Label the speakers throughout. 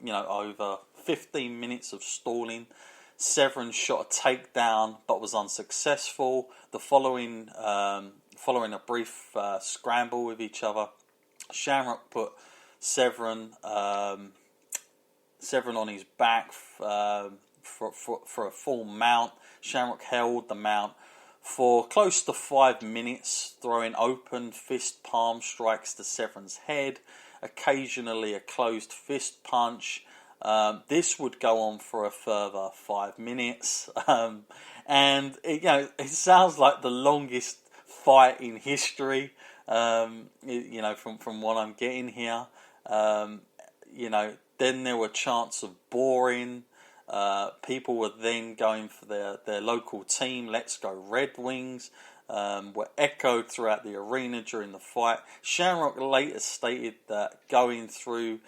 Speaker 1: over 15 minutes of stalling. Severin shot a takedown but was unsuccessful. Following a brief scramble with each other, Shamrock put Severin on his back for a full mount. Shamrock held the mount for close to 5 minutes, throwing open fist palm strikes to Severin's head, occasionally a closed fist punch. This would go on for a further 5 minutes, and it sounds like the longest fight in history. From what I'm getting here, then there were chants of boring. People were then going for their local team, Let's Go Red Wings, were echoed throughout the arena during the fight. Shamrock later stated that going through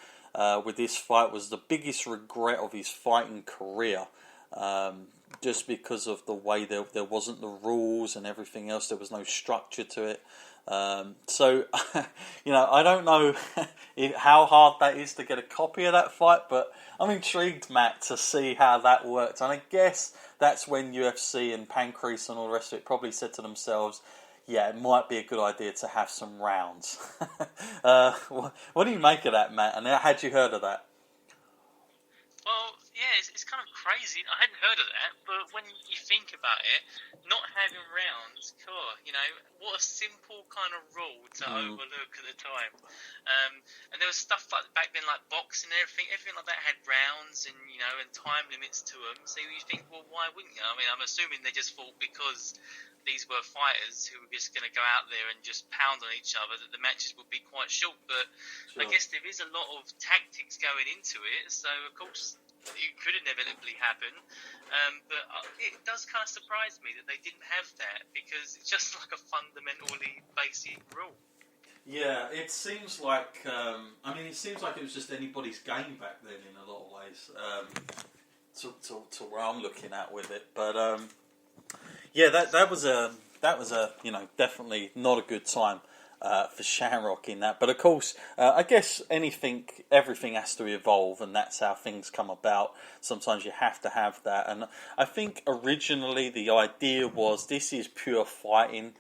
Speaker 1: with this fight was the biggest regret of his fighting career, just because of the way there wasn't the rules and everything else. There was no structure to it. So I don't know how hard that is to get a copy of that fight, but I'm intrigued, Matt, to see how that worked. And I guess that's when UFC and Pancrase and all the rest of it probably said to themselves, yeah, it might be a good idea to have some rounds. What do you make of that, Matt? And had you heard of that?
Speaker 2: Well, yeah, it's kind of crazy. I hadn't heard of that, but when you think about it, not having rounds, cool, what a simple kind of rule to overlook at the time. And there was stuff like back then, like boxing and everything like that had rounds and time limits to them. So you think, well, why wouldn't you? I mean, I'm assuming they just thought because these were fighters who were just going to go out there and just pound on each other that the matches would be quite short. But sure. I guess there is a lot of tactics going into it, so of course it could inevitably happen, but it does kind of surprise me that they didn't have that, because it's just like a fundamentally basic rule.
Speaker 1: Yeah, it seems like it was just anybody's game back then in a lot of ways, to where I'm looking at with it. But that was a definitely not a good time for Shamrock in that. But of course, I guess everything has to evolve, and that's how things come about. Sometimes you have to have that. And I think originally the idea was this is pure fighting.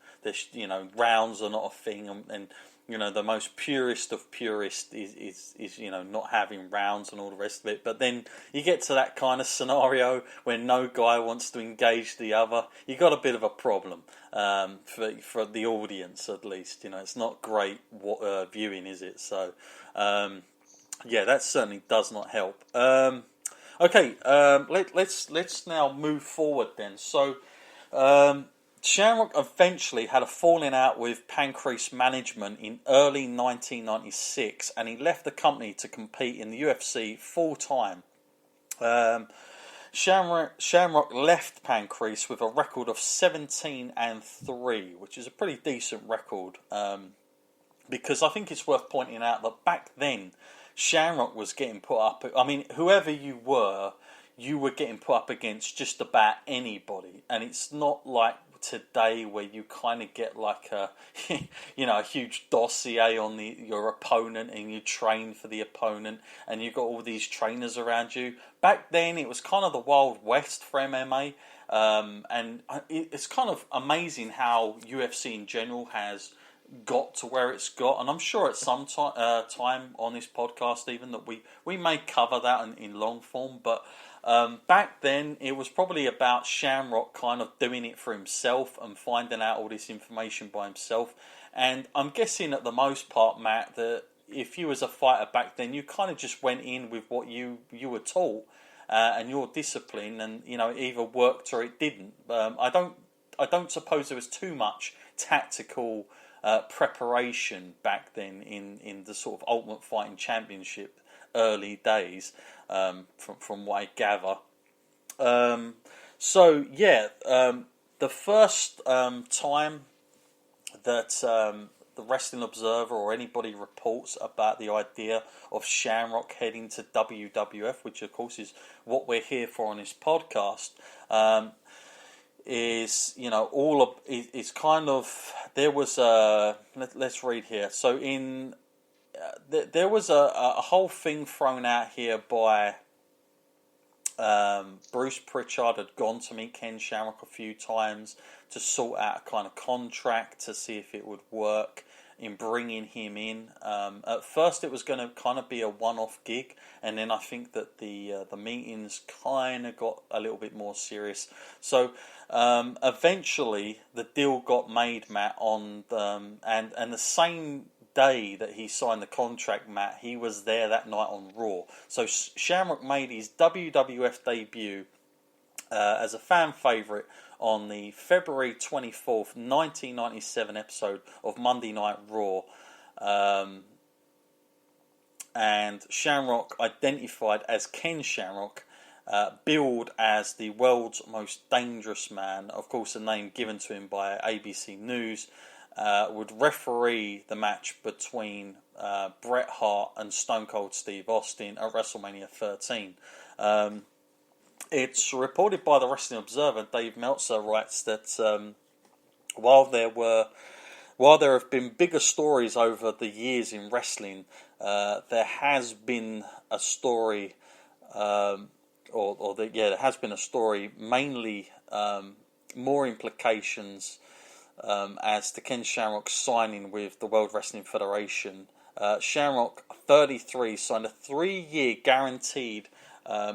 Speaker 1: Rounds are not a thing, and the most purist of purists is not having rounds and all the rest of it. But then you get to that kind of scenario where no guy wants to engage the other. You got a bit of a problem for the audience, at least. It's not great viewing, is it? So that certainly does not help. Let's now move forward then. So Shamrock eventually had a falling out with Pancrase management in early 1996, and he left the company to compete in the UFC full time. Shamrock left Pancrase with a record of 17-3, which is a pretty decent record, because I think it's worth pointing out that back then Shamrock was getting put up. I mean, whoever you were getting put up against just about anybody, and it's not like today where you kind of get like a a huge dossier on your opponent, and you train for the opponent, and you've got all these trainers around you. Back then it was kind of the Wild West for MMA, and it's kind of amazing how UFC in general has got to where it's got, and I'm sure at some time on this podcast even that we may cover that in long form, but back then it was probably about Shamrock kind of doing it for himself and finding out all this information by himself. And I'm guessing at the most part, Matt, that if you was a fighter back then, you kind of just went in with what you were taught and your discipline, and it either worked or it didn't. I don't suppose there was too much tactical preparation back then in the sort of Ultimate Fighting Championship early days, from what I gather. The first time that the Wrestling Observer or anybody reports about the idea of Shamrock heading to WWF, which of course is what we're here for on this podcast, is it's kind of, there was let's read here. So in there was a whole thing thrown out here by Bruce Pritchard had gone to meet Ken Shamrock a few times to sort out a kind of contract to see if it would work in bringing him in. At first, it was going to kind of be a one-off gig, and then I think that the meetings kind of got a little bit more serious. So eventually, the deal got made, Matt, on and the same day that he signed the contract, Matt, he was there that night on Raw. So Shamrock made his WWF debut as a fan favourite on the February 24th, 1997 episode of Monday Night Raw. And Shamrock, identified as Ken Shamrock, billed as the world's most dangerous man, of course a name given to him by ABC News, would referee the match between Bret Hart and Stone Cold Steve Austin at WrestleMania 13. It's reported by the Wrestling Observer, Dave Meltzer writes that while there have been bigger stories over the years in wrestling, there has been a story, there has been a story, mainly more implications as to Ken Shamrock signing with the World Wrestling Federation. Shamrock, 33, signed a 3-year guaranteed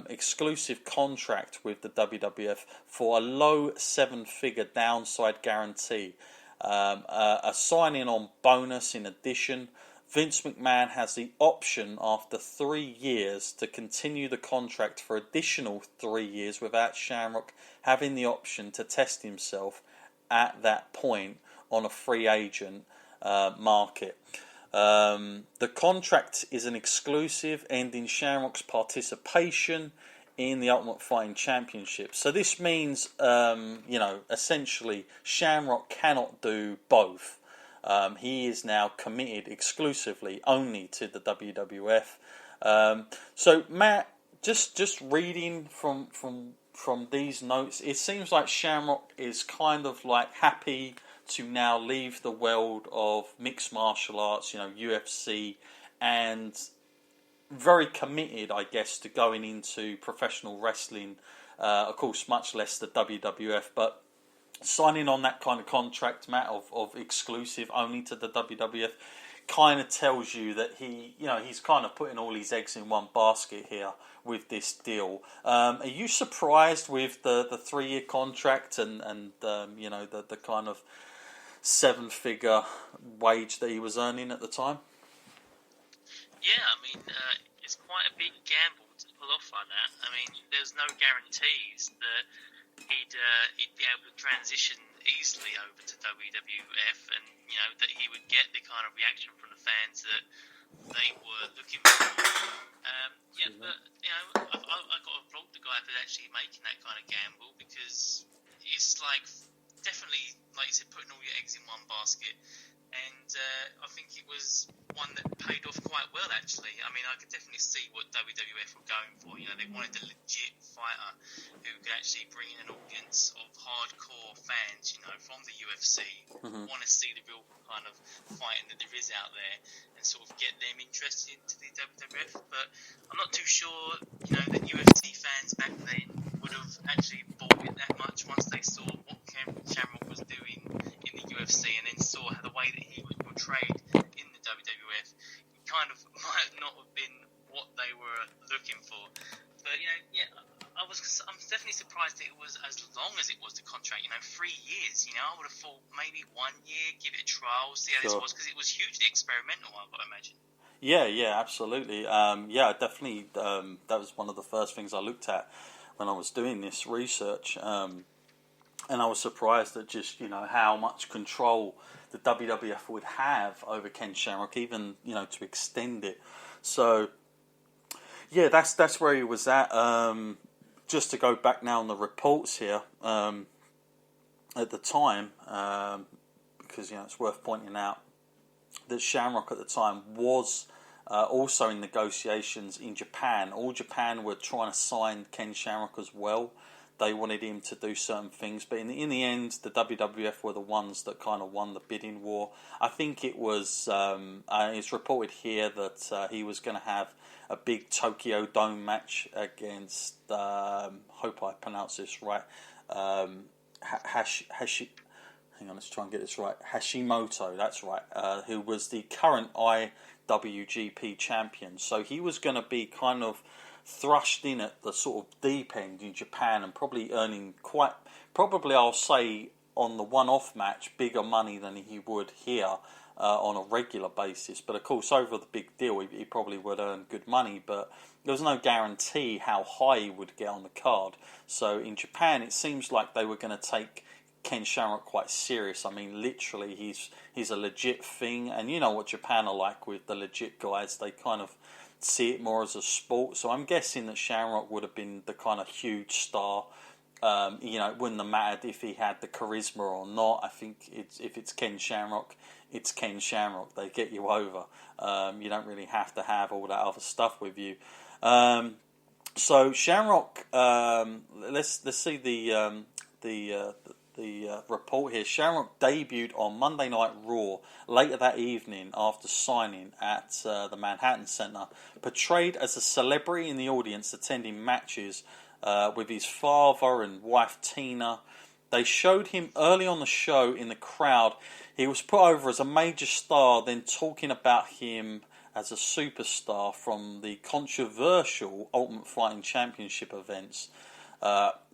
Speaker 1: exclusive contract with the WWF for a low 7-figure downside guarantee. A signing on bonus in addition. Vince McMahon has the option after 3 years to continue the contract for additional 3 years without Shamrock having the option to test himself at that point on a free agent market. The contract is an exclusive, ending Shamrock's participation in the Ultimate Fighting Championship. So this means, essentially, Shamrock cannot do both. He is now committed exclusively only to the WWF. So Matt, just reading from these notes, it seems like Shamrock is kind of like happy to now leave the world of mixed martial arts, UFC, and very committed, I guess, to going into professional wrestling. Of course, much less the WWF, but signing on that kind of contract, Matt, of exclusive only to the WWF, kind of tells you that he's kind of putting all his eggs in one basket here with this deal. Are you surprised with the 3-year contract and the kind of 7-figure wage that he was earning at the time?
Speaker 2: Yeah, I mean, it's quite a big gamble to pull off like that. I mean, there's no guarantees that he'd be able to transition easily over to WWF, and that he would get the kind of reaction from the fans that they were looking for. But I got to applaud the guy for actually making that kind of gamble, because it's like definitely, like you said, putting all your eggs in one basket. And I think it was one that paid off quite well, actually. I mean, I could definitely see what WWF were going for. They wanted a legit fighter who could actually bring in an audience of hardcore fans, from the UFC, who want to see the real kind of fighting that there is out there, and sort of get them interested into the WWF. But I'm not too sure, that UFC fans back then would have actually bought it that much once they saw what Ken Shamrock was doing in the UFC, and then saw the way that he was portrayed in the WWF. It kind of might not have been what they were looking for. But I'm definitely surprised that it was as long as it was, the contract. 3 years. I would have thought maybe 1 year, give it a trial, see how this was, because it was hugely experimental, I've got to imagine.
Speaker 1: Yeah, absolutely. Definitely. That was one of the first things I looked at when I was doing this research, and I was surprised at just how much control the WWF would have over Ken Shamrock, even to extend it. So yeah, that's where he was at. Just to go back now on the reports here, at the time, because it's worth pointing out that Shamrock at the time was also in negotiations in Japan. All Japan were trying to sign Ken Shamrock as well. they wanted him to do certain things. But in the end, the WWF were the ones that kind of won the bidding war. I think it was, it's reported here that he was going to have a big Tokyo Dome match against, hope I pronounce this right, hang on, let's try and get this right. Hashimoto, that's right, who was the current IWGP champion. So he was going to be kind of thrust in at the sort of deep end in Japan and probably earning probably I'll say on the one-off match, bigger money than he would here on a regular basis. But of course, over the big deal, he probably would earn good money, but there was no guarantee how high he would get on the card. So in Japan, it seems like they were going to take Ken Shamrock quite serious. I mean, literally, he's a legit thing, and you know what Japan are like with the legit guys. They kind of see it more as a sport. So I'm guessing that Shamrock would have been the kind of huge star. It wouldn't have mattered if he had the charisma or not. I think if it's Ken Shamrock, it's Ken Shamrock. They get you over. You don't really have to have all that other stuff with you. So Shamrock, let's see the report here. Shamrock debuted on Monday Night Raw later that evening after signing at the Manhattan Center, portrayed as a celebrity in the audience attending matches with his father and wife Tina. They showed him early on the show in the crowd. He was put over as a major star, then talking about him as a superstar from the controversial Ultimate Fighting Championship events.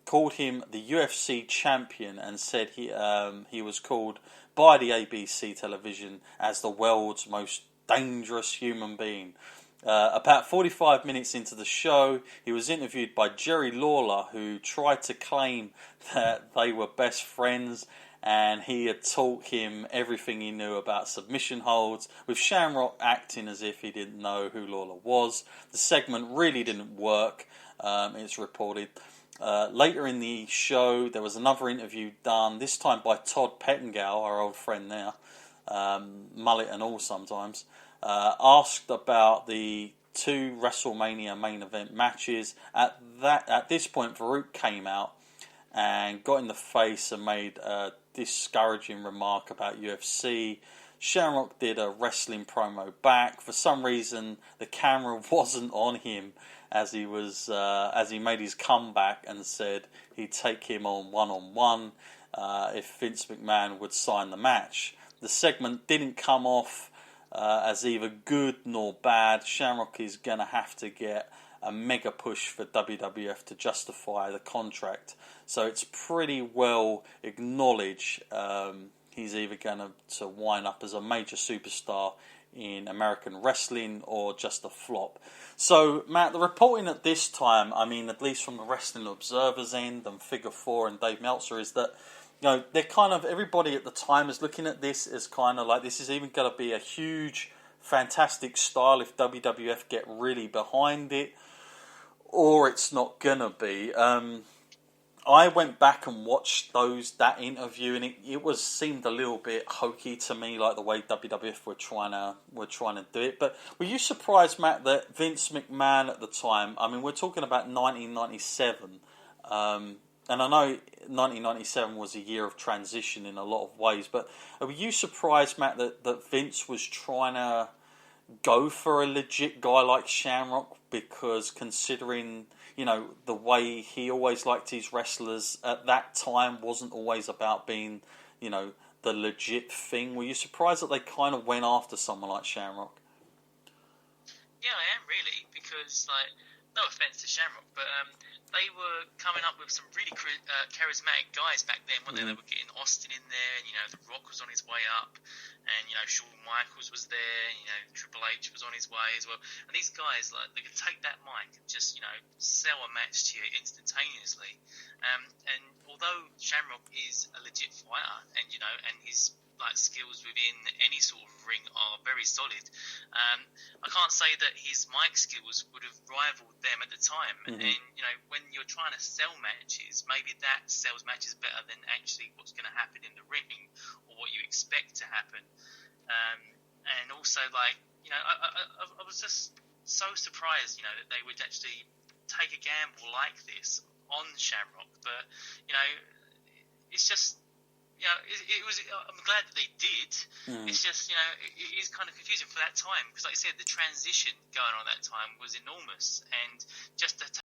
Speaker 1: Called him the UFC champion and said he was called by the ABC television as the world's most dangerous human being. About 45 minutes into the show, he was interviewed by Jerry Lawler, who tried to claim that they were best friends and he had taught him everything he knew about submission holds, with Shamrock acting as if he didn't know who Lawler was. The segment really didn't work, it's reported. Later in the show, there was another interview done, this time by Todd Pettengill, our old friend now, mullet and all sometimes, asked about the two WrestleMania main event matches. At this point, Farouk came out and got in the face and made a discouraging remark about UFC. Shamrock did a wrestling promo back. For some reason, the camera wasn't on him as he made his comeback and said he'd take him on one-on-one if Vince McMahon would sign the match. The segment didn't come off as either good nor bad. Shamrock is going to have to get a mega push for WWF to justify the contract. So it's pretty well acknowledged he's either going to wind up as a major superstar in American wrestling or just a flop. So, Matt, the reporting at this time, I mean, at least from the Wrestling Observer's end and Figure 4 and Dave Meltzer, is that, they're kind of, everybody at the time is looking at this as kind of like, this is even going to be a huge, fantastic style if WWF get really behind it, or it's not going to be. I went back and watched that interview, and it seemed a little bit hokey to me, like the way WWF were trying to do it. But were you surprised, Matt, that Vince McMahon at the time? I mean, we're talking about 1997, and I know 1997 was a year of transition in a lot of ways. But were you surprised, Matt, that Vince was trying to go for a legit guy like Shamrock, because considering the way he always liked his wrestlers at that time wasn't always about being, the legit thing. Were you surprised that they kind of went after someone like Shamrock?
Speaker 2: Yeah, I am really, because, no offense to Shamrock, but they were coming up with some really charismatic guys back then, weren't they? They were getting Austin in there, and, The Rock was on his way up, and, Shawn Michaels was there, Triple H was on his way as well. And these guys, they could take that mic and just, sell a match to you instantaneously. And although Shamrock is a legit fighter, and, and his skills within any sort of ring are very solid, I can't say that his mic skills would have rivaled them at the time. Mm-hmm. And when you're trying to sell matches, maybe that sells matches better than actually what's going to happen in the ring or what you expect to happen. And also, I was just so surprised, that they would actually take a gamble like this on Shamrock. But you know, it's just. You know, it was. I'm glad that they did. It's just, you know, it is kind of confusing for that time because, like I said, the transition going on at that time was enormous, and just to